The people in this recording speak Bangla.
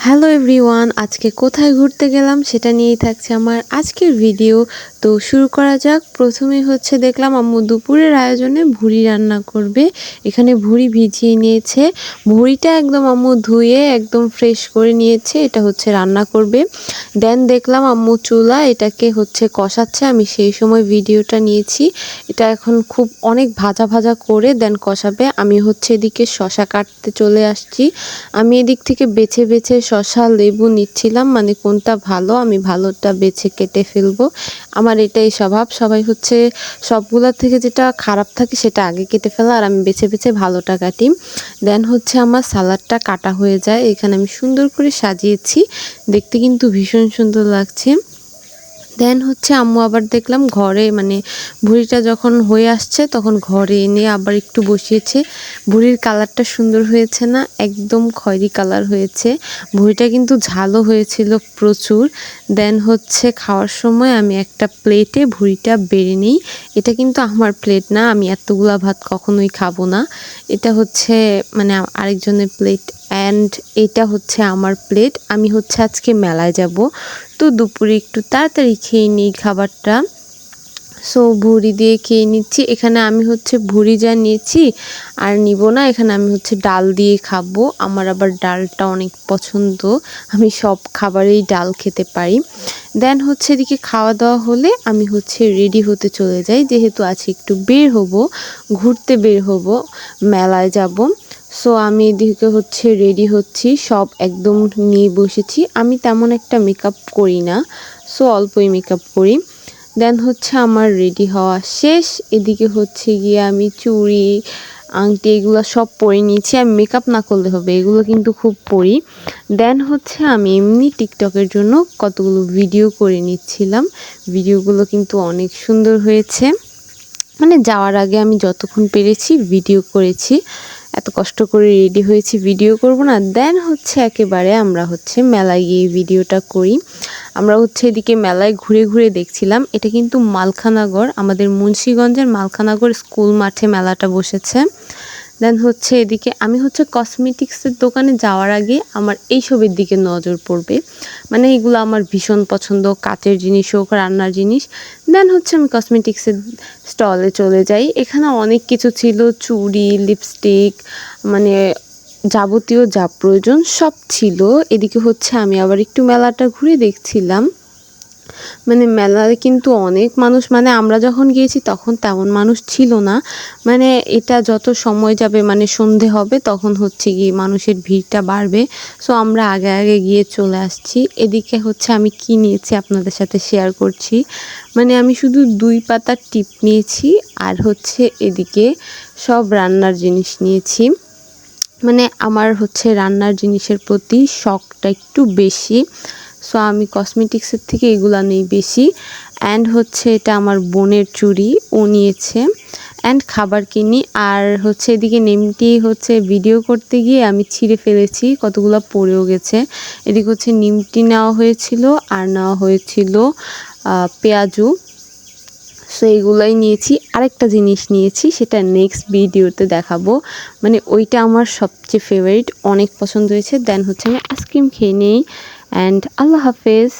হ্যালো এভরিওয়ান, আজকে কোথায় ঘুরতে গেলাম সেটা নিয়েই থাকছে আমার আজকের ভিডিও। তো শুরু করা যাক। প্রথমেই দেখলাম আম্মু দুপুরের আয়োজনে ভুড়ি রান্না করবে। এখানে ভুড়ি ভিজিয়ে নিয়েছে, ভুড়িটা একদম আম্মু ধুয়ে একদম ফ্রেশ করে নিয়েছে, এটা রান্না করবে। দেন দেখলাম আম্মু চুলা এটাকে কষাচ্ছে, আমি সেই সময় ভিডিওটা নিয়েছি। এটা এখন খুব অনেক ভাজা ভাজা করে দেন কষাবে। আমি এদিকে শশা কাটতে চলে আসছি। আমি এদিক থেকে বেছে বেছে শসা লেবু নিচ্ছিলাম, মানে কোনটা ভালো আমি ভালোটা বেছে কেটে ফেলবো। আমার এটাই স্বভাব, সবাই সবগুলোর থেকে যেটা খারাপ থাকে সেটা আগে কেটে ফেলা, আর আমি বেছে বেছে ভালোটা কাটি। দেন আমার সালাডটা কাটা হয়ে যায়। এখানে আমি সুন্দর করে সাজিয়েছি, দেখতে কিন্তু ভীষণ সুন্দর লাগছে। দেন আম্মু আবার দেখলাম ঘরে, মানে ভুড়িটা যখন হয়ে আসছে তখন ঘরে এনে আবার একটু বসিয়েছে। ভুড়ির কালারটা সুন্দর হয়েছে না, একদম খয়েরি কালার হয়েছে। ভুড়িটা কিন্তু ঝালও হয়েছিল প্রচুর। দেন খাওয়ার সময় আমি একটা প্লেটে ভুড়িটা বেড়ে নিই। এটা কিন্তু আমার প্লেট না, আমি এতগুলা ভাত কখনোই খাবো না। এটা মানে আরেকজনের প্লেট, অ্যান্ড এটা আমার প্লেট। আমি আজকে মেলায় যাব, তো দুপুরে একটু তাড়াতাড়ি খেয়ে নিই খাবারটা। সো ভুড়ি দিয়ে খেয়ে নিচ্ছি। এখানে আমি ভুড়ি যা নিয়েছি আর নিব না, এখানে আমি ডাল দিয়ে খাবো। আমার আবার ডালটা অনেক পছন্দ, আমি সব খাবারেই ডাল খেতে পারি। দেন এদিকে খাওয়া দাওয়া হলে আমি রেডি হতে চলে যাই, যেহেতু আজকে একটু বের হব, ঘুরতে বের হব, মেলায় যাব। সো আমি এদিকে রেডি হচ্ছি, সব একদম নিয়ে বসেছি। আমি তেমন একটা মেকআপ করি না, সো অল্পই মেকআপ করি। দেন আমার রেডি হওয়া শেষ। এদিকে গিয়ে আমি চুড়ি আংটি এগুলো সব পরে নিয়েছি। আমি মেকআপ না করলে হবে, এগুলো কিন্তু খুব পরি। দেন আমি এমনি টিকটকের জন্য কতগুলো ভিডিও করে নিচ্ছিলাম। ভিডিওগুলো কিন্তু অনেক সুন্দর হয়েছে, মানে যাওয়ার আগে আমি যতক্ষণ পেরেছি ভিডিও করেছি। এত কষ্ট করে রেডি হয়েছি, ভিডিও করব না? দেন একেবারে আমরা মেলায় গিয়ে ভিডিওটা করি। আমরা এদিকে মেলায় ঘুরে ঘুরে দেখছিলাম। এটা কিন্তু মালখানাগড়, আমাদের মুন্সিগঞ্জের মালখানাগড় স্কুল মাঠে মেলাটা বসেছে। দেন এদিকে আমি কসমেটিক্সের দোকানে যাওয়ার আগে আমার এইসবের দিকে নজর পড়বে, মানে এগুলো আমার ভীষণ পছন্দ, কাচের জিনিস হোক, রান্নার জিনিস। দেন আমি কসমেটিক্সের স্টলে চলে যাই। এখানে অনেক কিছু ছিল, চুড়ি, লিপস্টিক, মানে যাবতীয় যা প্রয়োজন সব ছিল। এদিকে আমি আবার একটু মেলাটা ঘুরে দেখছিলাম। মানে মেলায় কিন্তু অনেক মানুষ, মানে আমরা যখন গিয়েছি তখন তেমন মানুষ ছিল না। মানে এটা যত সময় যাবে, মানে সন্ধে হবে, তখন গিয়ে মানুষের ভিড়টা বাড়বে। সো আমরা আগে আগে গিয়ে চলে আসছি। এদিকে আমি কি নিয়েছি আপনাদের সাথে শেয়ার করছি। মানে আমি শুধু 2 পাতার টিপ নিয়েছি, আর এদিকে সব রান্নার জিনিস নিয়েছি। মানে আমার রান্নার জিনিসের প্রতি শখটা একটু বেশি, সো আমি কসমেটিক্সের থেকে এগুলা নেই বেশি। অ্যান্ড এটা আমার বোনের চুড়ি, ও নিয়েছে। অ্যান্ড খাবার কিনি। আর এদিকে নিমটি ভিডিও করতে গিয়ে আমি ছিঁড়ে ফেলেছি, কতগুলো পড়েও গেছে। এদিকে নিমটি নেওয়া হয়েছিল, আর নেওয়া হয়েছিল পেঁয়াজু। সো এইগুলাই নিয়েছি। আরেকটা জিনিস নিয়েছি, সেটা নেক্সট ভিডিওতে দেখাবো। মানে ওইটা আমার সবচেয়ে ফেভারিট, অনেক পছন্দ হয়েছে। দেন আমি আইসক্রিম খেয়ে নিই। অ্যান্ড আল্লাহ হাফেজ।